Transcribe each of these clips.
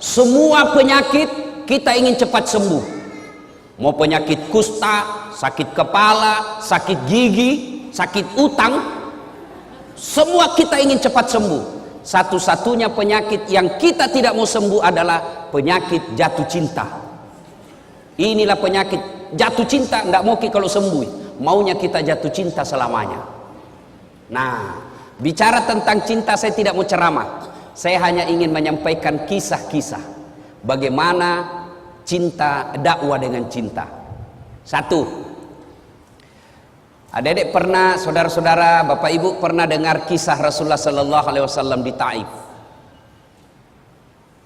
Semua penyakit kita ingin cepat sembuh. Mau penyakit kusta, sakit kepala, sakit gigi, sakit utang, semua kita ingin cepat sembuh. Satu-satunya penyakit yang kita tidak mau sembuh adalah penyakit jatuh cinta. Inilah penyakit jatuh cinta, tidak mau kalau sembuh. Maunya kita jatuh cinta selamanya. Nah, bicara tentang cinta saya tidak mau ceramah. Saya hanya ingin menyampaikan kisah-kisah bagaimana cinta, dakwah dengan cinta. Satu, adik-adik pernah, saudara-saudara, bapak ibu pernah dengar kisah Rasulullah Sallallahu Alaihi Wasallam di Taif.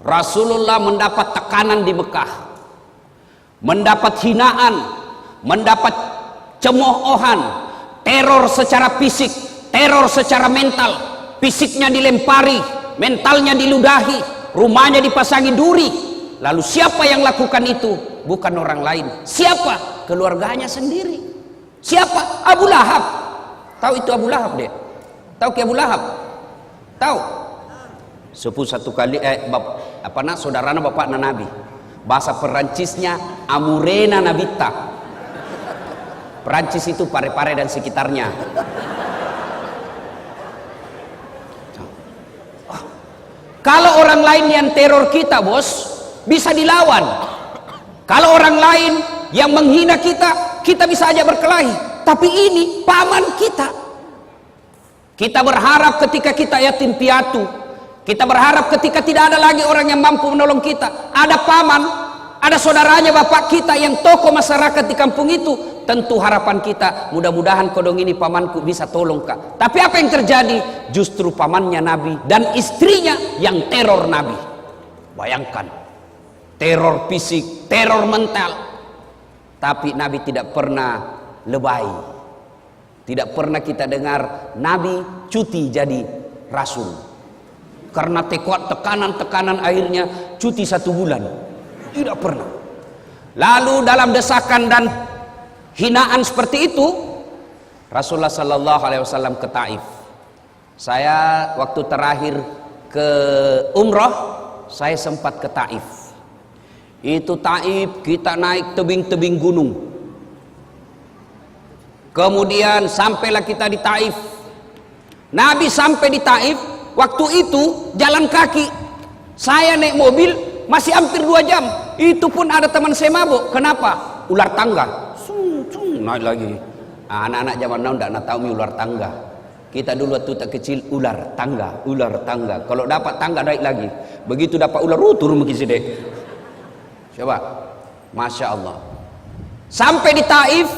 Rasulullah mendapat tekanan di Mekah, mendapat hinaan, mendapat cemoohan, teror secara fisik, teror secara mental. Fisiknya dilempari, mentalnya diludahi, rumahnya dipasangi duri. Lalu siapa yang lakukan itu? Bukan orang lain. Siapa? Keluarganya sendiri. Siapa? Abu Lahab. Tahu itu Abu Lahab deh? Tahu ke Abu Lahab? Tahu? Sepuh satu kali saudarana bapakna Nabi. Bahasa Perancisnya Amurena Nabita. Perancis itu Pare-Pare dan sekitarnya. Kalau orang lain yang teror kita, bos, bisa dilawan. Kalau orang lain yang menghina kita, kita bisa aja berkelahi. Tapi ini paman kita. Kita berharap ketika kita yatim piatu, kita berharap ketika tidak ada lagi orang yang mampu menolong kita, ada paman, ada saudaranya bapak kita yang tokoh masyarakat di kampung itu. Tentu harapan kita, mudah-mudahan kodong ini pamanku bisa tolong kak. Tapi apa yang terjadi? Justru pamannya Nabi dan istrinya yang teror Nabi. Bayangkan, teror fisik, teror mental. Tapi Nabi tidak pernah lebay. Tidak pernah kita dengar Nabi cuti jadi rasul. Karena tekanan-tekanan akhirnya cuti 1 bulan. Tidak pernah. Lalu dalam desakan dan hinaan seperti itu, Rasulullah Sallallahu Alaihi Wasallam ke Taif. Saya waktu terakhir ke umrah, saya sempat ke Taif. Itu Taif kita naik tebing-tebing gunung. Kemudian sampailah kita di Taif. Nabi sampai di Taif, waktu itu jalan kaki. Saya naik mobil masih hampir 2 jam. Itu pun ada teman saya mabuk. Kenapa? Ular tangga. Naik lagi. Anak-anak zaman now tidak tahu ular tangga. Kita dulu waktu tak kecil ular tangga, ular tangga. Kalau dapat tangga naik lagi. Begitu dapat ular turun begitu deh. Coba, masya Allah. Sampai di Taif,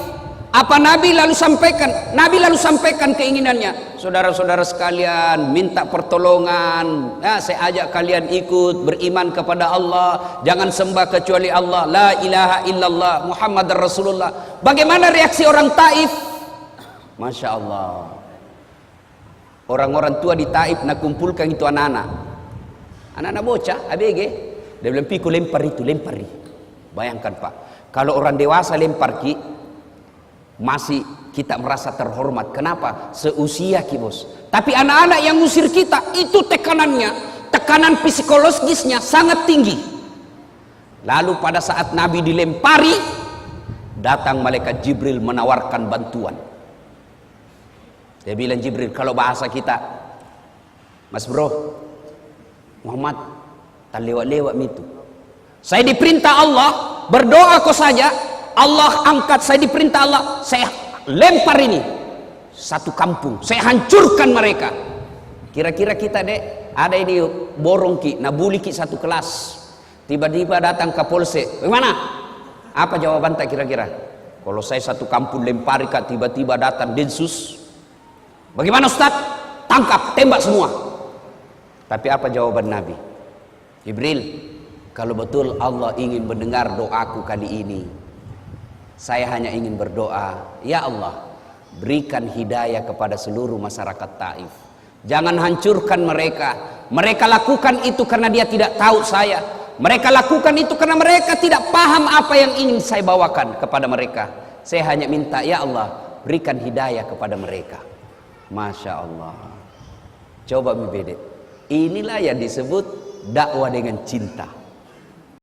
apa Nabi lalu sampaikan? Nabi lalu sampaikan keinginannya. Saudara-saudara sekalian, minta pertolongan. Nah, saya ajak kalian ikut beriman kepada Allah. Jangan sembah kecuali Allah. La ilaha illallah Muhammad Rasulullah. Bagaimana reaksi orang Taif? Masya Allah. Orang-orang tua di Taif nak kumpulkan itu anak-anak. Anak-anak bocah, ABG. Dia bilang, "Piku lempar itu, lempari." Bayangkan Pak, kalau orang dewasa lempar ki, masih kita merasa terhormat. Kenapa? Seusia ki bos. Tapi anak-anak yang ngusir kita, itu tekanannya, tekanan psikologisnya sangat tinggi. Lalu pada saat Nabi dilempari, datang malaikat Jibril menawarkan bantuan. Dia bilang, Jibril, kalau bahasa kita, Mas bro, Muhammad, tak lewat-lewat itu. Saya diperintah Allah, berdoa kau saja, Allah angkat. Saya diperintah Allah, saya lempar ini satu kampung, saya hancurkan mereka. Kira-kira kita dek, ada ini borong ki, nabuli ki satu kelas. Tiba-tiba datang ke polsek, bagaimana? Apa jawaban tak kira-kira? Kalau saya satu kampung lempari kak, tiba-tiba datang Densus, bagaimana Ustaz? Tangkap, tembak semua. Tapi apa jawaban Nabi? Jibril, kalau betul Allah ingin mendengar doaku kali ini, saya hanya ingin berdoa, ya Allah, berikan hidayah kepada seluruh masyarakat Taif. Jangan hancurkan mereka. Mereka lakukan itu karena dia tidak tahu saya. Mereka lakukan itu karena mereka tidak paham apa yang ingin saya bawakan kepada mereka. Saya hanya minta, ya Allah, berikan hidayah kepada mereka. Masya Allah. Coba membeda. Inilah yang disebut dakwah dengan cinta.